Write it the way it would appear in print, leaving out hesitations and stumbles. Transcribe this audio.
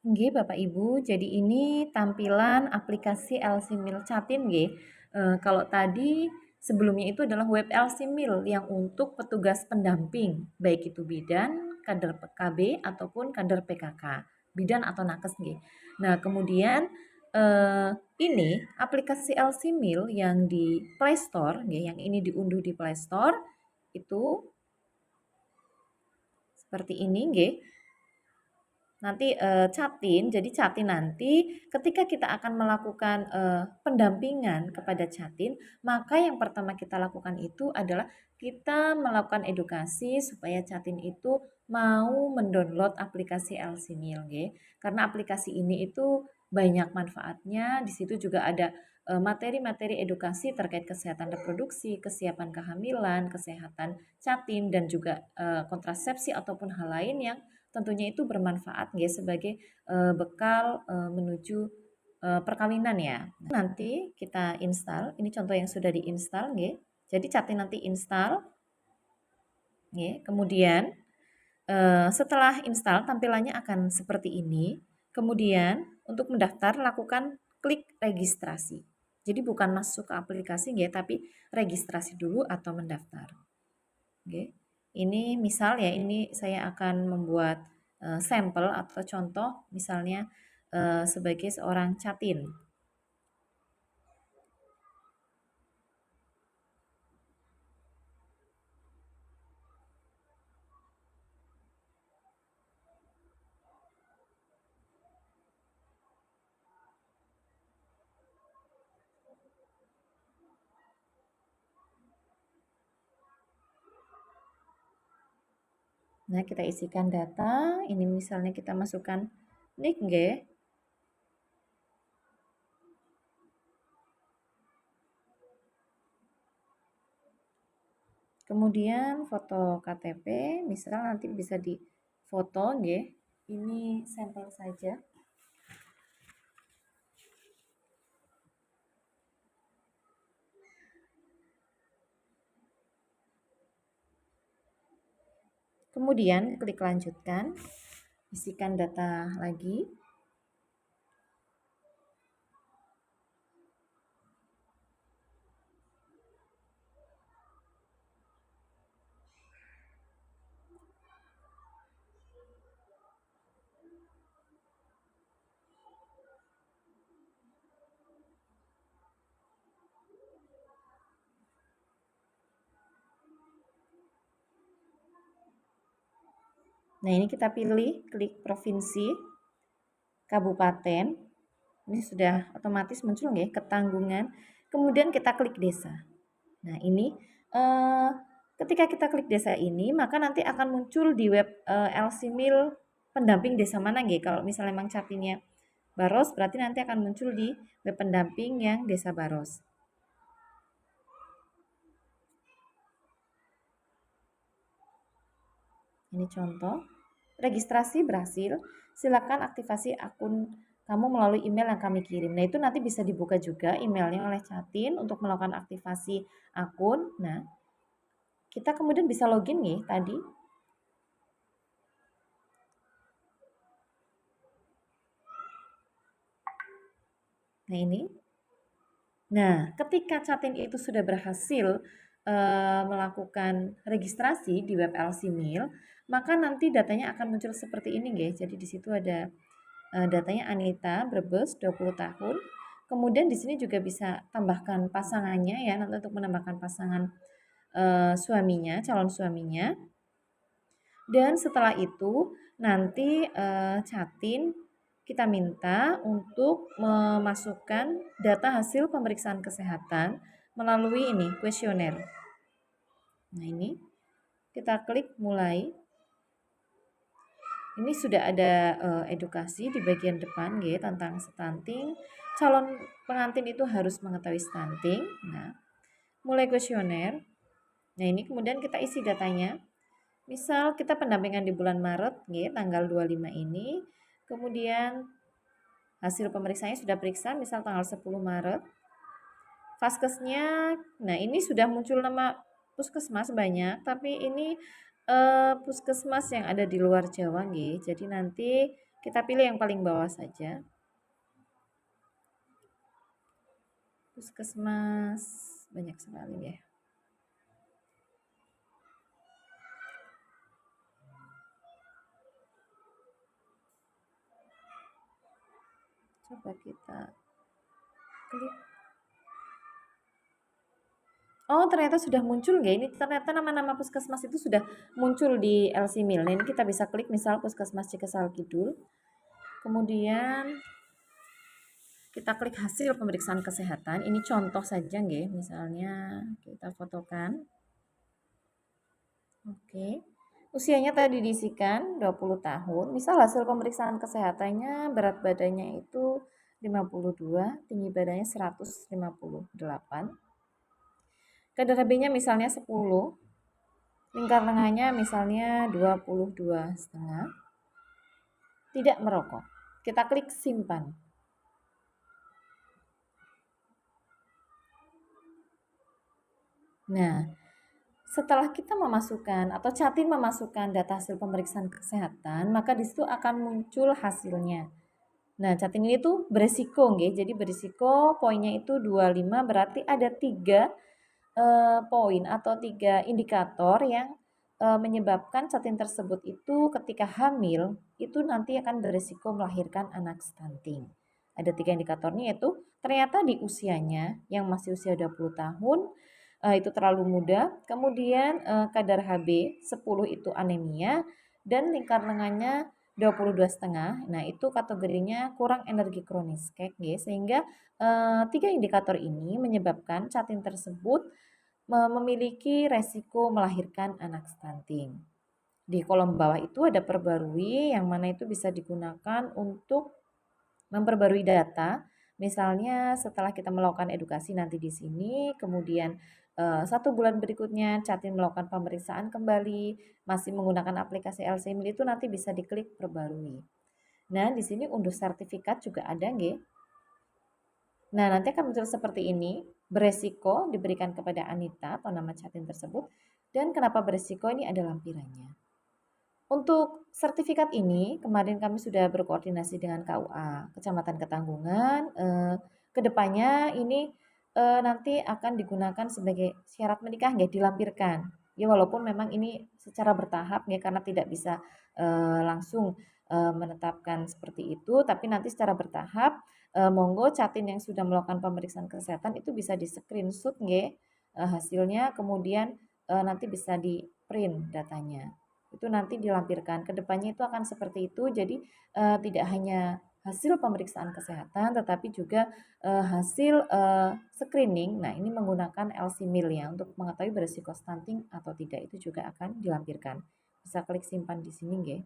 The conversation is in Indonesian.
Nggih, Bapak Ibu, jadi ini tampilan aplikasi LC Mil Catin nggih. Kalau tadi sebelumnya itu adalah web LC Mil yang untuk petugas pendamping, baik itu bidan, kader PKB ataupun kader PKK, bidan atau nakes nggih. Nah, kemudian ini aplikasi LC Mil yang di Play Store nggih, yang ini diunduh di Play Store itu seperti ini nggih. Nanti Catin, jadi Catin nanti ketika kita akan melakukan pendampingan kepada Catin, maka yang pertama kita lakukan itu adalah kita melakukan edukasi supaya Catin itu mau mendownload aplikasi LCMIL, karena aplikasi ini itu banyak manfaatnya. Di situ juga ada materi-materi edukasi terkait kesehatan reproduksi, kesiapan kehamilan, kesehatan Catin, dan juga kontrasepsi ataupun hal lain yang tentunya itu bermanfaat ya sebagai bekal menuju perkawinan ya. Nanti kita install, ini contoh yang sudah diinstal ya. Jadi Catin nanti install ya. Kemudian setelah install tampilannya akan seperti ini. Kemudian untuk mendaftar lakukan klik registrasi. Jadi bukan masuk ke aplikasi ya, tapi registrasi dulu atau mendaftar. Oke. Ini misal ya, ini saya akan membuat sampel atau contoh misalnya sebagai seorang Catin. Nah, kita isikan data, ini misalnya kita masukkan nick nggih. Kemudian foto KTP, misal nanti bisa di foto nggih. Ini sampel saja. Kemudian klik lanjutkan, isikan data lagi. Nah, ini kita pilih, klik provinsi, kabupaten. Ini sudah otomatis muncul nggih ketanggungan. Kemudian kita klik desa. Nah, ini ketika kita klik desa ini, maka nanti akan muncul di web LCMIL pendamping desa mana nggih. Kalau misalnya memang Catinnya Baros, berarti nanti akan muncul di web pendamping yang desa Baros. Ini contoh. Registrasi berhasil, silakan aktivasi akun kamu melalui email yang kami kirim. Nah, itu nanti bisa dibuka juga emailnya oleh Catin untuk melakukan aktivasi akun. Nah, kita kemudian bisa login nih tadi. Nah, ini. Nah, ketika Catin itu sudah berhasil melakukan registrasi di web LCMIL, maka nanti datanya akan muncul seperti ini, guys. Jadi di situ ada datanya Anita Brebes 20 tahun. Kemudian di sini juga bisa tambahkan pasangannya ya, nanti untuk menambahkan pasangan suaminya, calon suaminya. Dan setelah itu nanti Catin kita minta untuk memasukkan data hasil pemeriksaan kesehatan melalui ini kuesioner. Nah, ini kita klik mulai. Ini sudah ada edukasi di bagian depan gitu tentang stunting. Calon pengantin itu harus mengetahui stunting. Nah, mulai kuesioner. Nah, ini kemudian kita isi datanya. Misal kita pendampingan di bulan Maret, gitu, tanggal 25 ini. Kemudian hasil pemeriksaannya sudah periksa, misal tanggal 10 Maret. Vaskesnya, nah ini sudah muncul nama puskesmas banyak, tapi ini puskesmas yang ada di luar Jawa nggih. Jadi nanti Kita pilih yang paling bawah saja. Puskesmas banyak sekali ya. Coba kita klik. Oh, ternyata sudah muncul nggak? Ini ternyata nama-nama puskesmas itu sudah muncul di LC Mil. Nah, ini kita bisa klik misal Puskesmas Cikesal Kidul. Kemudian kita klik hasil pemeriksaan kesehatan. Ini contoh saja nggih, misalnya kita fotokan. Oke. Usianya tadi diisikan 20 tahun. Misal hasil pemeriksaan kesehatannya berat badannya itu 52, tinggi badannya 158. Kadar HB-nya misalnya 10, lingkar lengannya misalnya 22,5. Tidak merokok. Kita klik simpan. Nah, setelah kita memasukkan atau Catin memasukkan data hasil pemeriksaan kesehatan, maka di situ akan muncul hasilnya. Nah, Catin ini tuh beresiko nggih. Jadi beresiko poinnya itu 25, berarti ada 3 poin atau 3 indikator yang menyebabkan Catin tersebut itu ketika hamil itu nanti akan beresiko melahirkan anak stunting. Ada 3 indikatornya, yaitu ternyata di usianya yang masih usia 20 tahun itu terlalu muda, kemudian kadar HB 10 itu anemia, dan lingkar lengannya 22,5. Nah, itu kategorinya kurang energi kronis kayak gitu, sehingga 3 indikator ini menyebabkan Catin tersebut memiliki resiko melahirkan anak stunting. Di kolom bawah itu ada perbarui, yang mana itu bisa digunakan untuk memperbarui data. Misalnya setelah kita melakukan edukasi nanti di sini, kemudian 1 bulan berikutnya Catin melakukan pemeriksaan kembali, masih menggunakan aplikasi LCMIL, itu nanti bisa diklik perbarui. Nah, di sini unduh sertifikat juga ada nggih. Nah, nanti akan muncul seperti ini, beresiko diberikan kepada Anita atau nama Catin tersebut, dan kenapa beresiko ini ada lampirannya. Untuk sertifikat ini, kemarin kami sudah berkoordinasi dengan KUA Kecamatan Ketanggungan. Kedepannya ini nanti akan digunakan sebagai syarat menikah, nggak dilampirkan. Ya, walaupun memang ini secara bertahap ya, karena tidak bisa langsung menetapkan seperti itu, tapi nanti secara bertahap. Monggo Catin yang sudah melakukan pemeriksaan kesehatan itu bisa di screenshot nggih hasilnya, kemudian nanti bisa di print datanya. Itu nanti dilampirkan. Kedepannya itu akan seperti itu. Jadi tidak hanya hasil pemeriksaan kesehatan, tetapi juga hasil screening. Nah, ini menggunakan LC-MIL ya untuk mengetahui beresiko stunting atau tidak, itu juga akan dilampirkan. Bisa klik simpan di sini nggih.